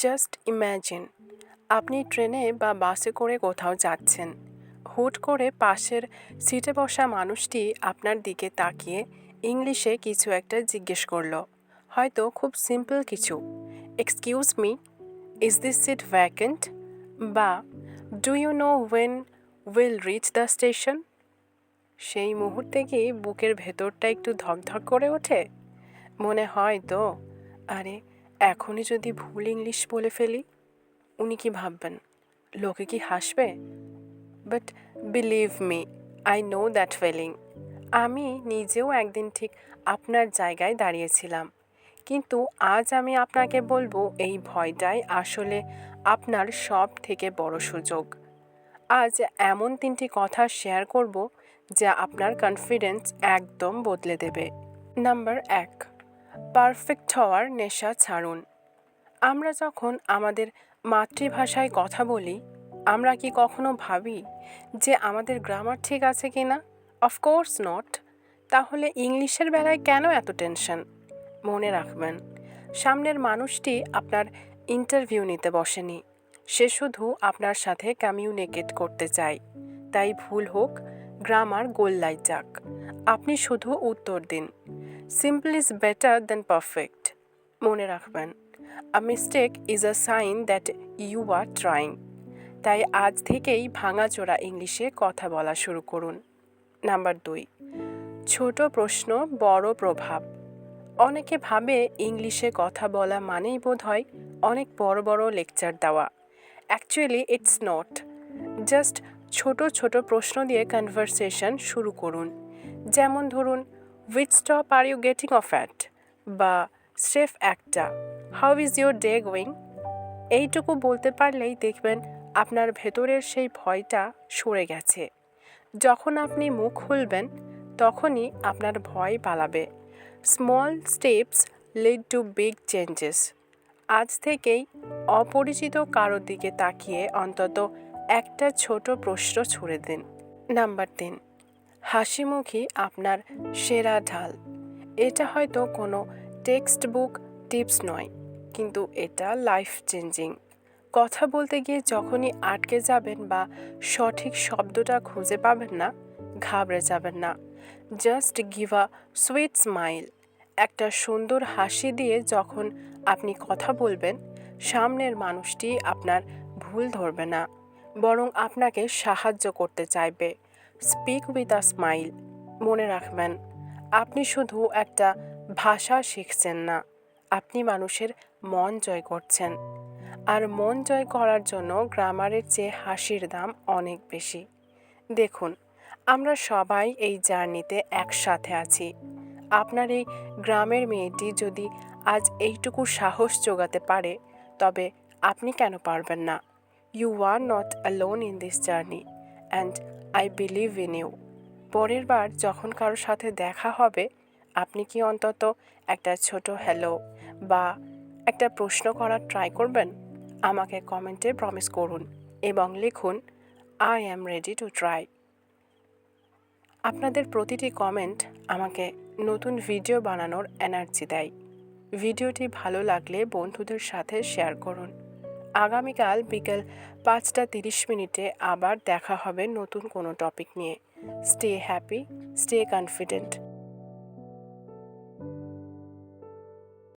Just imagine আপনি ট্রেনে বা বাসে করে কোথাও যাচ্ছেন। হুট করে পাশের সিটে বসা মানুষটি আপনার দিকে তাকিয়ে ইংলিশে কিছু একটা জিজ্ঞেস করলো। হয়তো খুব সিম্পল কিছু, excuse me, is this seat vacant, বা do you know when will reach the station. সেই মুহূর্তে কি বুকের ভেতরটা একটু ধকধক করে ওঠে? মনে হয় তো, আরে এখনই যদি ভুল ইংলিশ বলে ফেলি, উনি কি ভাববেন? লোকে কি হাসবে? But believe me, I know that feeling. আমি নিজেও একদিন ঠিক আপনার জায়গায় দাঁড়িয়েছিলাম। কিন্তু আজ আমি আপনাকে বলবো, এই ভয়টাই আসলে আপনার সব থেকে বড় সুযোগ। আজ এমন 3টি কথা শেয়ার করব যা আপনার কনফিডেন্স একদম বদলে দেবে। নাম্বার 1, পারফেক্ট হওয়ার নেশা ছাড়ুন। আমরা যখন আমাদের মাতৃভাষায় কথা বলি, আমরা কি কখনো ভাবি যে আমাদের গ্রামার ঠিক আছে কি না? Of course not. তাহলে ইংলিশের বেলায় কেন এত টেনশন? মনে রাখবেন, সামনের মানুষটি আপনার ইন্টারভিউ নিতে বসেনি, সে শুধু আপনার সাথে কমিউনিকেট করতে চায়। তাই ভুল হোক, গ্রামার গোল্লায় যাক, আপনি শুধু উত্তর দিন। Simple is better than perfect. মনে রাখবেন, a mistake is a sign that you are trying. তাই আজ থেকেই ভাঙাচোরা ইংলিশে কথা বলা শুরু করুন। নাম্বার 2, ছোট প্রশ্ন বড় প্রভাব। অনেকে ভাবে ইংলিশে কথা বলা মানেই বোধহয় অনেক বড় বড় লেকচার দেওয়া। Actually it's not. জাস্ট ছোট ছোট প্রশ্ন দিয়ে কনভারসেশন শুরু করুন। যেমন ধরুন, which stop are you getting off at, বা স্রেফ একটা, how is your day going. এইটুকু বলতে পারলেই দেখবেন আপনার ভেতরের সেই ভয়টা সরে গেছে। যখন আপনি মুখ খুলবেন, তখনই আপনার ভয় পালাবে। Small steps lead to big changes. আজ থেকেই অপরিচিত কারোর দিকে তাকিয়ে অন্তত একটা ছোট প্রশ্ন ছুড়ে দিন। নাম্বার 3, হাসিমুখী আপনার সেরা ঢাল। এটা হয়তো কোনো টেক্সট বুক টিপস নয়, কিন্তু এটা লাইফ চেঞ্জিং। কথা বলতে গিয়ে যখনই আটকে যাবেন বা সঠিক শব্দটা খুঁজে পাবেন না, ঘাবড়ে যাবেন না। Just give a sweet smile. একটা সুন্দর হাসি দিয়ে যখন আপনি কথা বলবেন, সামনের মানুষটি আপনার ভুল ধরবে না, বরং আপনাকে সাহায্য করতে চাইবে। Speak with a smile. মনে রাখবেন, আপনি শুধু একটা ভাষা শিখছেন না, আপনি মানুষের মন জয় করছেন। আর মন জয় করার জন্য গ্রামারের চেয়ে হাসির দাম অনেক বেশি। দেখুন, আমরা সবাই এই জার্নিতে একসাথে আছি। আপনার এই গ্রামের মেয়েটি যদি আজ এইটুকু সাহস জোগাতে পারে, তবে আপনি কেন পারবেন না? You are not alone in this journey, and I believe in you. পরের বার যখন কারোর সাথে দেখা হবে, আপনি কি অন্তত একটা ছোট হ্যালো বা একটা প্রশ্ন করার ট্রাই করবেন? আমাকে কমেন্টে প্রমিস করুন এবং লিখুন, I am ready to try. আপনাদের প্রতিটি কমেন্ট আমাকে নতুন ভিডিও বানানোর এনার্জি দেয়। ভিডিওটি ভালো লাগলে বন্ধুদের সাথে শেয়ার করুন। আগামীকাল বিকেল 5:30 আবার দেখা হবে নতুন কোনো টপিক নিয়ে। Stay happy, stay confident.